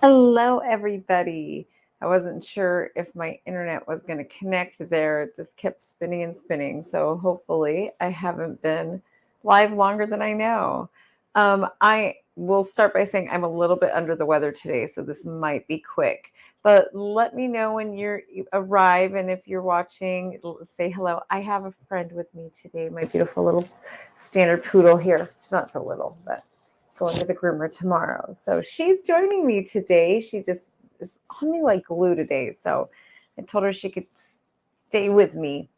Hello, everybody. I wasn't sure if my internet was going to connect there. It just kept spinning and spinning. So hopefully, I haven't been live longer than I know. I will start by saying I'm a little bit under the weather today, so this might be quick. But let me know when you arrive, and if you're watching, say hello. I have a friend with me today, my beautiful little standard poodle here. She's not so little, but going to the groomer tomorrow. So she's joining me today. She just is on me like glue today. So I told her she could stay with me.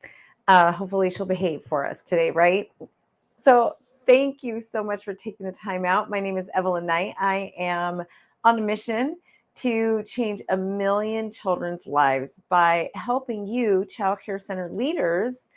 Hopefully she'll behave for us today, right? So thank you so much for taking the time out. My name is Evelyn Knight. I am on a mission to change 1 million children's lives by helping you, child care center leaders,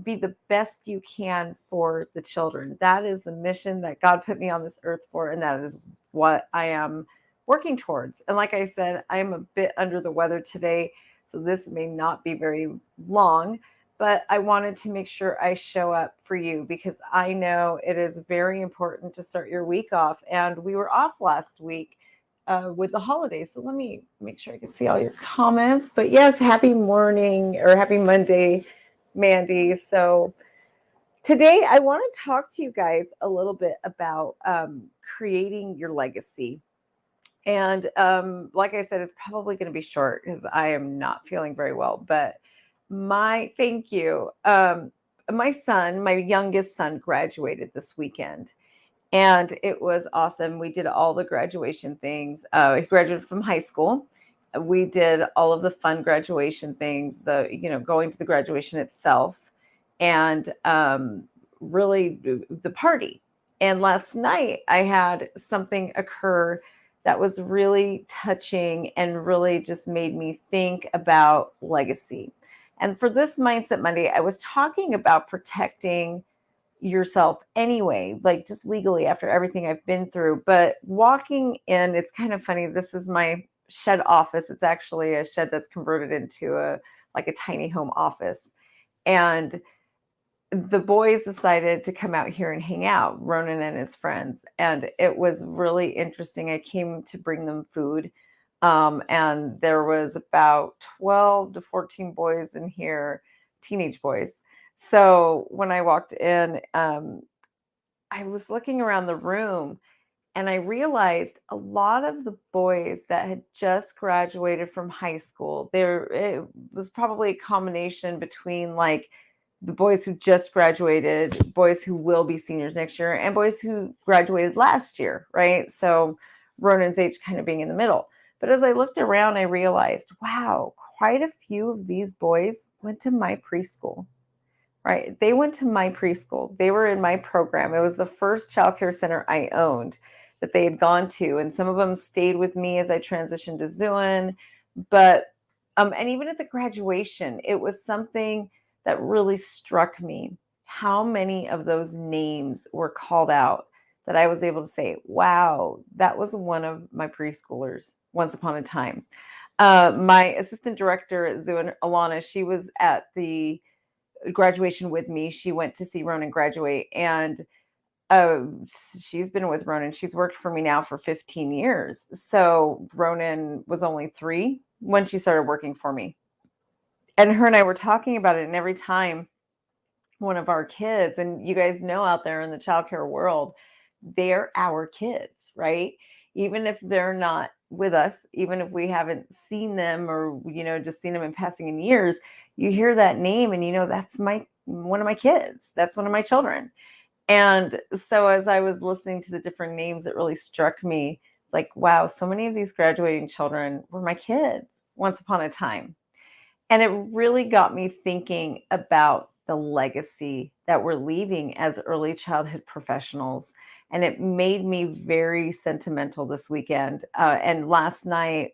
be the best you can for the children. That is the mission that God put me on this earth for, and that is what I am working towards. And like I said, I am a bit under the weather today, so this may not be very long, but I wanted to make sure I show up for you because I know it is very important to start your week off. And we were off last week with the holidays. So let me make sure I can see all your comments. But yes, happy morning or happy Monday, Mandy. So today I want to talk to you guys a little bit about creating your legacy. And like I said, it's probably going to be short because I am not feeling very well. But thank you. My son, my youngest son, graduated this weekend. And it was awesome. We did all the graduation things. He graduated from high school. We did all of the fun graduation things, going to the graduation itself, and really the party. And last night I had something occur that was really touching and really just made me think about legacy. And for this Mindset Monday, I was talking about protecting yourself anyway, like just legally after everything I've been through. But walking in, it's kind of funny. This is my shed office. It's actually a shed that's converted into a tiny home office. And the boys decided to come out here and hang out, Ronan and his friends. And it was really interesting. I came to bring them food. And there was about 12 to 14 boys in here, teenage boys. So when I walked in, I was looking around the room and I realized a lot of the boys that had just graduated from high school, it was probably a combination between like the boys who just graduated, boys who will be seniors next year, and boys who graduated last year, right? So Ronan's age kind of being in the middle. But as I looked around, I realized, wow, quite a few of these boys went to my preschool. Right. They went to my preschool. They were in my program. It was the first childcare center I owned that they had gone to. And some of them stayed with me as I transitioned to Zooin. But, and even at the graduation, it was something that really struck me. How many of those names were called out that I was able to say, wow, that was one of my preschoolers once upon a time. My assistant director at Zooin, Alana, she was at the graduation with me. She went to see Ronan graduate, and uh, she's been with Ronan. She's worked for me now for 15 years. So Ronan was only 3 when she started working for me. And her and I were talking about it, and every time one of our kids, and you guys know out there in the childcare world, they're our kids, right? Even if they're not with us, even if we haven't seen them or just seen them in passing in years, you hear that name and that's one of my kids. That's one of my children. And so as I was listening to the different names, it really struck me like, wow, so many of these graduating children were my kids once upon a time. And it really got me thinking about the legacy that we're leaving as early childhood professionals. And it made me very sentimental this weekend. And last night,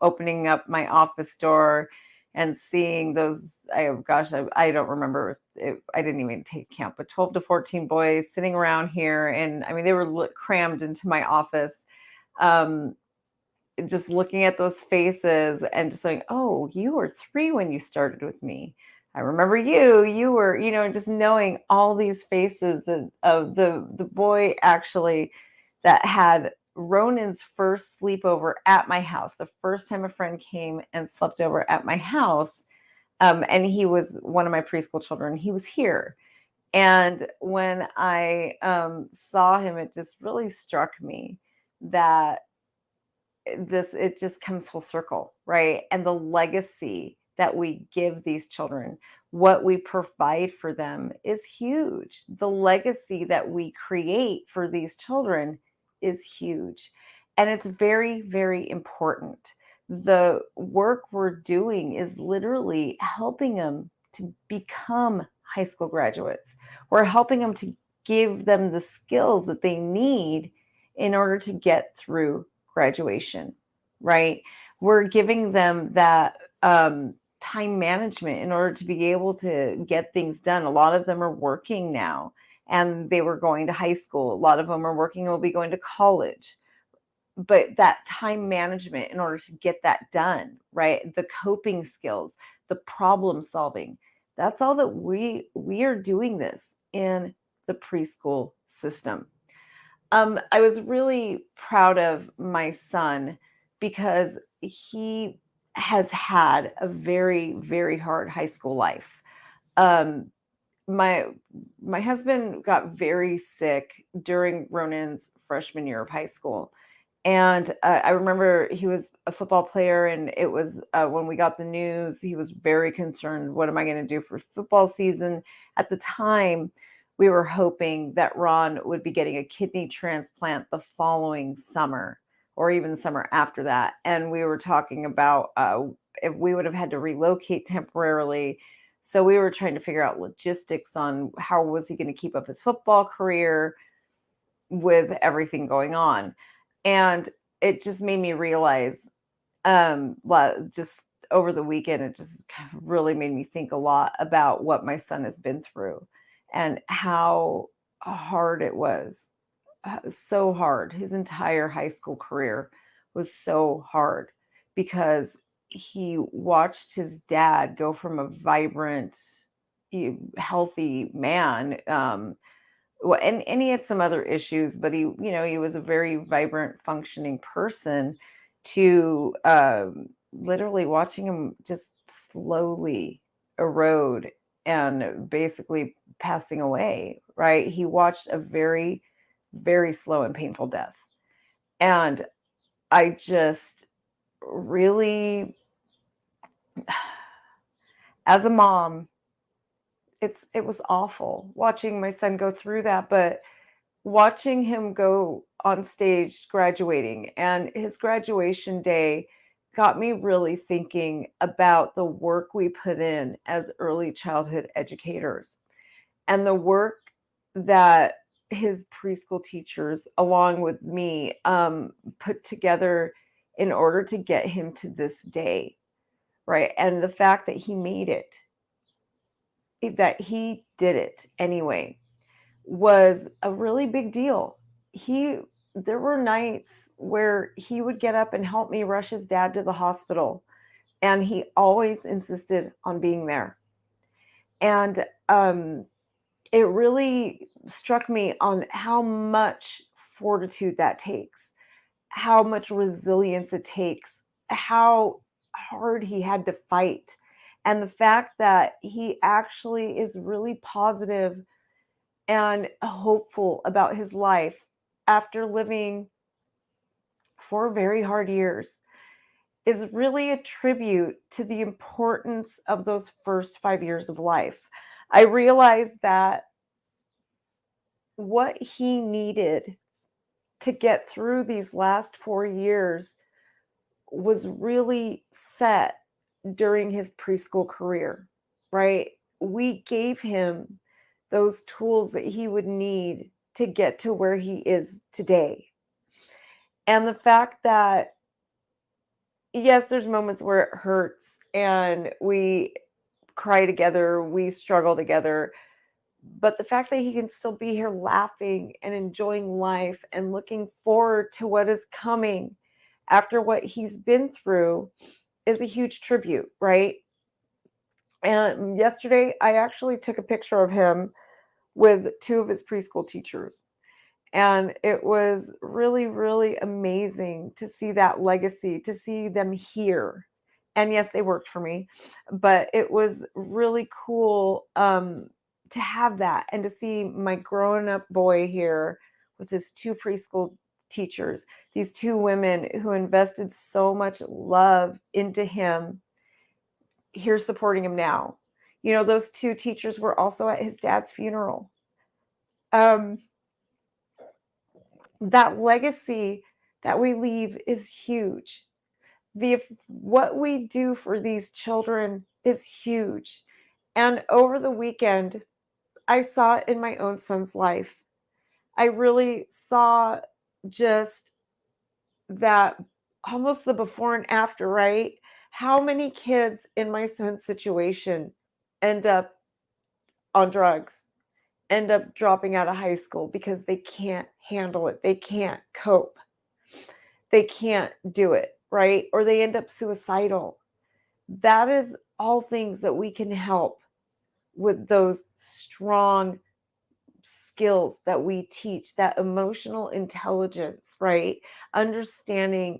opening up my office door and seeing those, I don't remember I didn't even take count, but 12 to 14 boys sitting around here. And I mean, they were crammed into my office. Just looking at those faces and just saying, oh, you were 3 when you started with me. I remember you were, just knowing all these faces of the boy actually that had Ronan's first sleepover at my house, the first time a friend came and slept over at my house, and he was one of my preschool children, he was here. And when I saw him, it just really struck me that it just comes full circle, right? And the legacy that we give these children, what we provide for them is huge. The legacy that we create for these children is huge. And it's very, very important. The work we're doing is literally helping them to become high school graduates. We're helping them to give them the skills that they need in order to get through graduation, right? We're giving them that time management in order to be able to get things done. A lot of them are working now and they were going to high school. A lot of them are working and will be going to college. But that time management in order to get that done, right? The coping skills, the problem solving, that's all that we are doing this in the preschool system. I was really proud of my son because he has had a very, very hard high school life. Um, my my husband got very sick during Ronan's freshman year of high school. And I remember he was a football player, and it was when we got the news, he was very concerned. What am I going to do for football season? At the time, we were hoping that Ron would be getting a kidney transplant the following summer or even the summer after that. And we were talking about if we would have had to relocate temporarily. So we were trying to figure out logistics on how was he going to keep up his football career with everything going on. And it just made me realize, just over the weekend, it just kind of really made me think a lot about what my son has been through and how hard it was. So hard. His entire high school career was so hard because he watched his dad go from a vibrant, healthy man, well, and he had some other issues, but he was a very vibrant, functioning person to literally watching him just slowly erode and basically passing away, right? He watched a very, very slow and painful death. And I just really, as a mom, it was awful watching my son go through that, but watching him go on stage graduating and his graduation day got me really thinking about the work we put in as early childhood educators and the work that his preschool teachers, along with me, put together in order to get him to this day, right? And the fact that he made it, that he did it anyway, was a really big deal. He There were nights where he would get up and help me rush his dad to the hospital, and he always insisted on being there. And it really struck me on how much fortitude that takes, how much resilience it takes, how hard he had to fight. And the fact that he actually is really positive and hopeful about his life after living 4 very hard years is really a tribute to the importance of those first 5 years of life. I realized that what he needed to get through these last 4 years was really set during his preschool career, right? We gave him those tools that he would need to get to where he is today. And the fact that, yes, there's moments where it hurts and we cry together, we struggle together, but the fact that he can still be here laughing and enjoying life and looking forward to what is coming after what he's been through is a huge tribute, right? And yesterday, I actually took a picture of him with two of his preschool teachers. And it was really, really amazing to see that legacy, to see them here. And yes, they worked for me, but it was really cool to have that and to see my grown up boy here with his two preschool teachers, these two women who invested so much love into him, here supporting him now. You know, those two teachers were also at his dad's funeral. Um, that legacy that we leave is huge. What we do for these children is huge. And over the weekend, I saw it in my own son's life. I really saw just that, almost the before and after, right? How many kids in my son's situation end up on drugs, end up dropping out of high school because they can't handle it, they can't cope, they can't do it, right? Or they end up suicidal. That is all things that we can help with those strong skills that we teach, that emotional intelligence, right? Understanding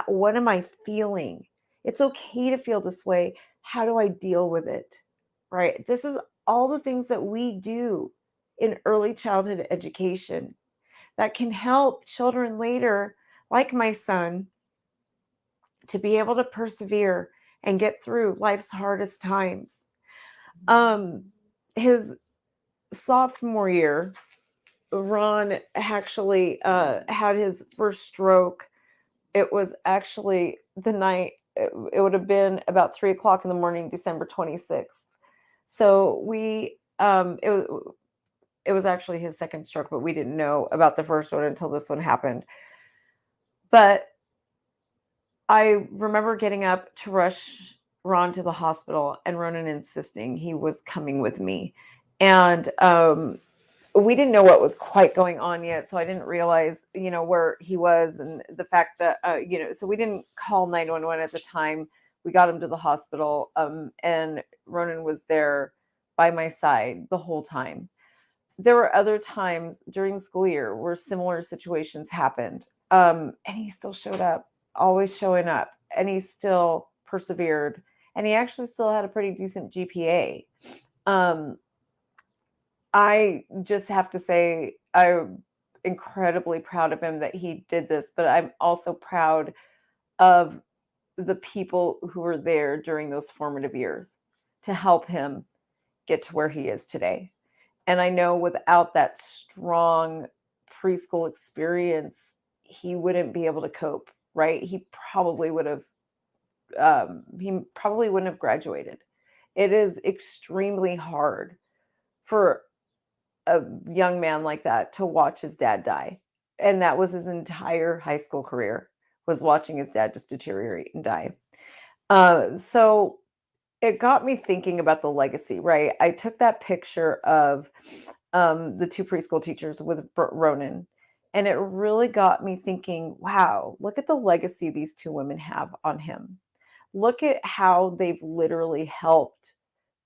what am I feeling? It's okay to feel this way. How do I deal with it? Right? This is all the things that we do in early childhood education that can help children later, like my son, to be able to persevere and get through life's hardest times. Um, his sophomore year, Ron actually had his first stroke. It was actually the night, it would have been about 3 o'clock in the morning, December 26th. So it was actually his second stroke, but we didn't know about the first one until this one happened. But I remember getting up to rush Ron to the hospital and Ronan insisting he was coming with me. And we didn't know what was quite going on yet, so I didn't realize, where he was, and the fact that, so we didn't call 911 at the time. We got him to the hospital, and Ronan was there by my side the whole time. There were other times during the school year where similar situations happened, and he still showed up, always showing up, and he still persevered, and he actually still had a pretty decent GPA. Um, I just have to say I'm incredibly proud of him that he did this, but I'm also proud of the people who were there during those formative years to help him get to where he is today. And I know without that strong preschool experience, he wouldn't be able to cope, right? He probably wouldn't have graduated. It is extremely hard for a young man like that to watch his dad die. And that was his entire high school career, was watching his dad just deteriorate and die. So it got me thinking about the legacy, right? I took that picture of the two preschool teachers with Ronan, and it really got me thinking, wow, look at the legacy these two women have on him. Look at how they've literally helped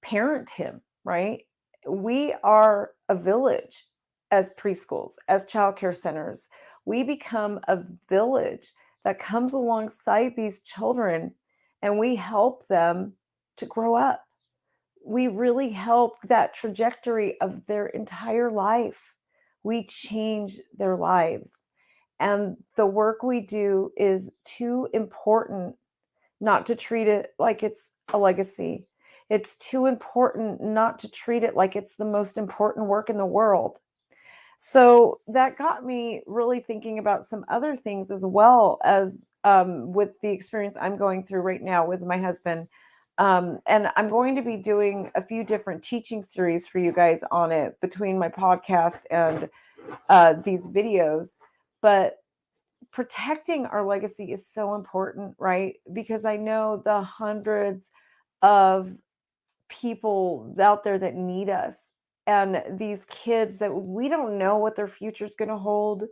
parent him, right? We are a village as preschools, as childcare centers. We become a village that comes alongside these children and we help them to grow up. We really help that trajectory of their entire life. We change their lives. And the work we do is too important not to treat it like it's a legacy. It's too important not to treat it like it's the most important work in the world. So that got me really thinking about some other things as well as with the experience I'm going through right now with my husband. And I'm going to be doing a few different teaching series for you guys on it between my podcast and these videos. But protecting our legacy is so important, right? Because I know the hundreds of people out there that need us and these kids that we don't know what their future is going to hold.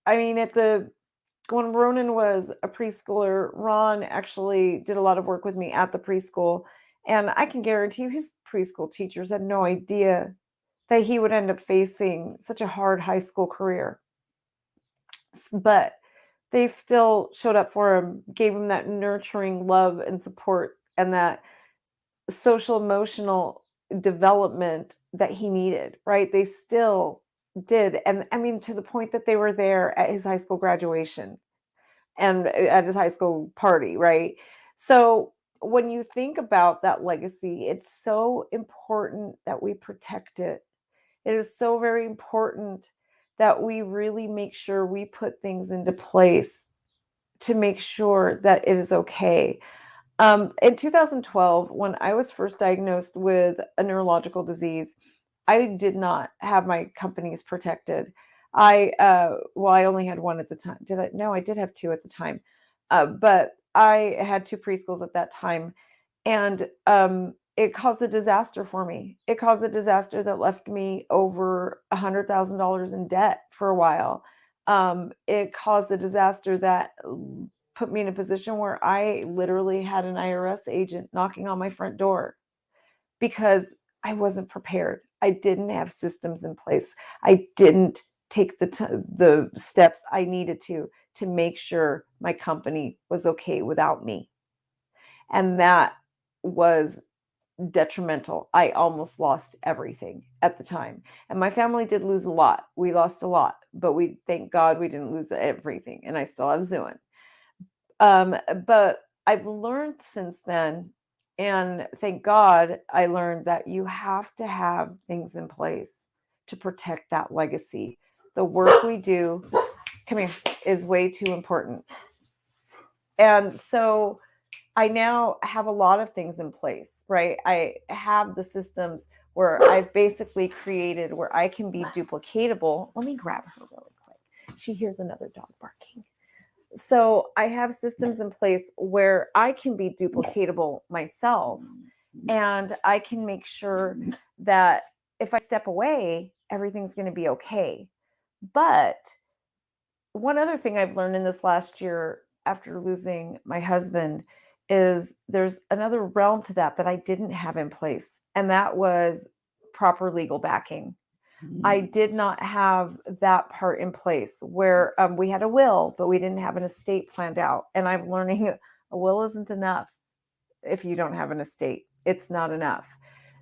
I mean, when Ronan was a preschooler, Ron actually did a lot of work with me at the preschool, and I can guarantee you his preschool teachers had no idea that he would end up facing such a hard high school career. But they still showed up for him, gave him that nurturing love and support and that social emotional development that he needed, right? They still did. And I mean, to the point that they were there at his high school graduation and at his high school party, right? So when you think about that legacy, it's so important that we protect it. It is so very important that we really make sure we put things into place to make sure that it is okay. In 2012, when I was first diagnosed with a neurological disease, I did not have my companies protected. Well, I only had one at the time. Did I? No, I did have two at the time. But I had two preschools at that time. And it caused a disaster for me. It caused a disaster that left me over $100,000 in debt for a while. It caused a disaster that put me in a position where I literally had an IRS agent knocking on my front door because I wasn't prepared. I didn't have systems in place. I didn't take the steps I needed to make sure my company was okay without me. And that was detrimental. I almost lost everything at the time. And my family did lose a lot. We lost a lot, but we thank God we didn't lose everything. And I still have Zuin. But I've learned since then, and thank God I learned that you have to have things in place to protect that legacy. The work we do, come here, is way too important. And so I now have a lot of things in place, right? I have the systems where I've basically created where I can be duplicatable. Let me grab her really quick. She hears another dog barking. So I have systems in place where I can be duplicatable myself, and I can make sure that if I step away, everything's going to be okay. But one other thing I've learned in this last year after losing my husband is there's another realm to that I didn't have in place, and that was proper legal backing. I did not have that part in place where we had a will, but we didn't have an estate planned out. And I'm learning a will isn't enough if you don't have an estate. It's not enough.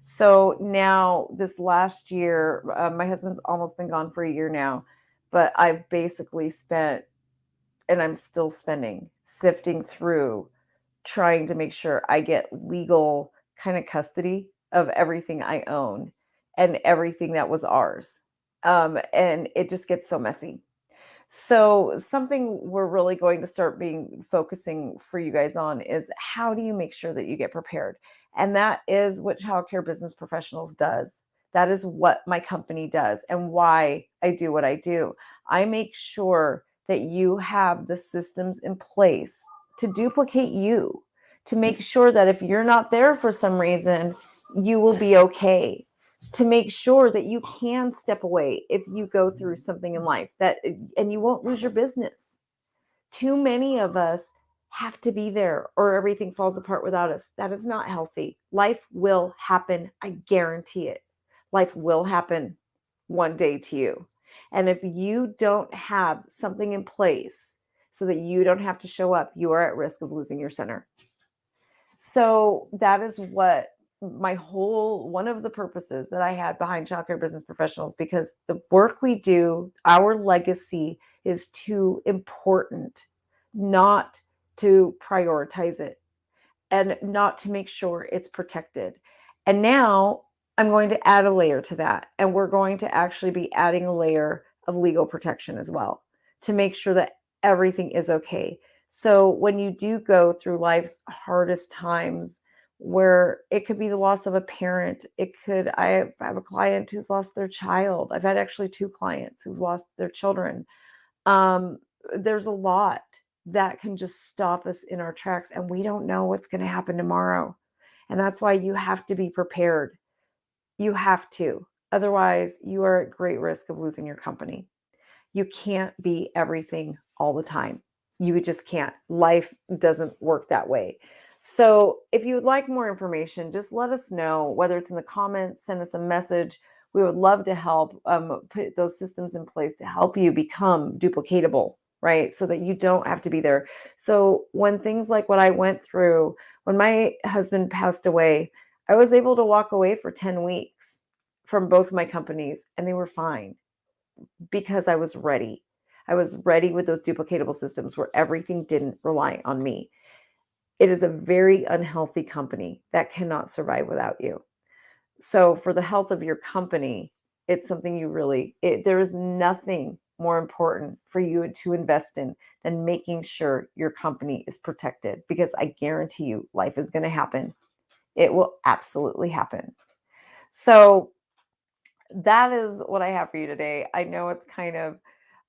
So now, this last year, my husband's almost been gone for a year now, but I've basically spent, and I'm still spending, sifting through, trying to make sure I get legal kind of custody of everything I own and everything that was ours. And it just gets so messy. So something we're really going to start being focusing for you guys on is how do you make sure that you get prepared? And that is what Childcare Business Professionals does. That is what my company does and why I do what I do. I make sure that you have the systems in place to duplicate you, to make sure that if you're not there for some reason, you will be okay, to make sure that you can step away if you go through something in life that, and you won't lose your business. Too many of us have to be there or everything falls apart without us. That is not healthy. Life will happen. I guarantee it. Life will happen one day to you. And if you don't have something in place so that you don't have to show up, you are at risk of losing your center. So that is what one of the purposes that I had behind Childcare Business Professionals, because the work we do, our legacy is too important not to prioritize it and not to make sure it's protected. And now I'm going to add a layer to that. And we're going to actually be adding a layer of legal protection as well to make sure that everything is okay. So when you do go through life's hardest times, where it could be the loss of a parent, I have a client who's lost their child. I've had actually two clients who've lost their children. There's a lot that can just stop us in our tracks, and we don't know what's going to happen tomorrow. And that's why you have to be prepared. You have to. Otherwise, you are at great risk of losing your company. You can't be everything all the time. You just can't. Life doesn't work that way. So if you would like more information, just let us know, whether it's in the comments, send us a message. we would love to help put those systems in place to help you become duplicatable, right? So that you don't have to be there. So when things like what I went through, when my husband passed away, I was able to walk away for 10 weeks from both my companies and they were fine because I was ready. I was ready with those duplicatable systems where everything didn't rely on me. It is a very unhealthy company that cannot survive without you. So for the health of your company, it's something you really there is nothing more important for you to invest in than making sure your company is protected, because I guarantee you life is going to happen. It will absolutely happen. So that is what I have for you today. I know it's kind of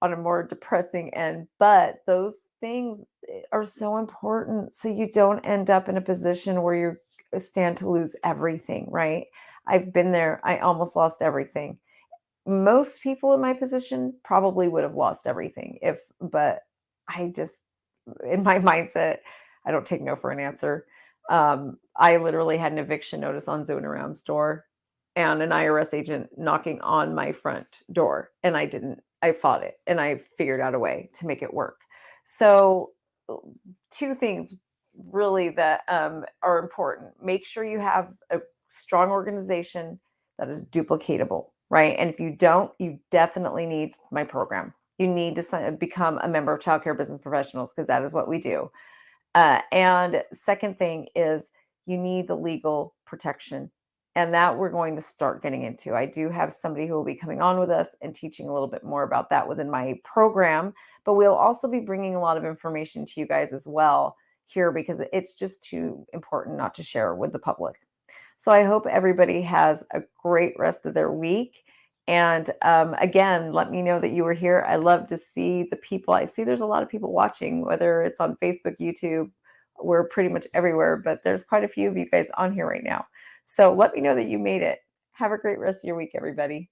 on a more depressing end, but those things are so important so you don't end up in a position where you stand to lose everything, right? I've been there. I almost lost everything. Most people in my position probably would have lost everything but I just, in my mindset, I don't take no for an answer. I literally had an eviction notice on Zoon Around's door and an IRS agent knocking on my front door. And I fought it and I figured out a way to make it work. So, two things really that are important. Make sure you have a strong organization that is duplicatable, right? And if you don't, you definitely need my program. You need to become a member of Child Care Business Professionals because that is what we do. And second thing is you need the legal protection. And that we're going to start getting into. I do have somebody who will be coming on with us and teaching a little bit more about that within my program. But we'll also be bringing a lot of information to you guys as well here because it's just too important not to share with the public. So I hope everybody has a great rest of their week. And again, let me know that you were here. I love to see the people. I see there's a lot of people watching, whether it's on Facebook, YouTube. We're pretty much everywhere, but there's quite a few of you guys on here right now. So let me know that you made it. Have a great rest of your week, everybody.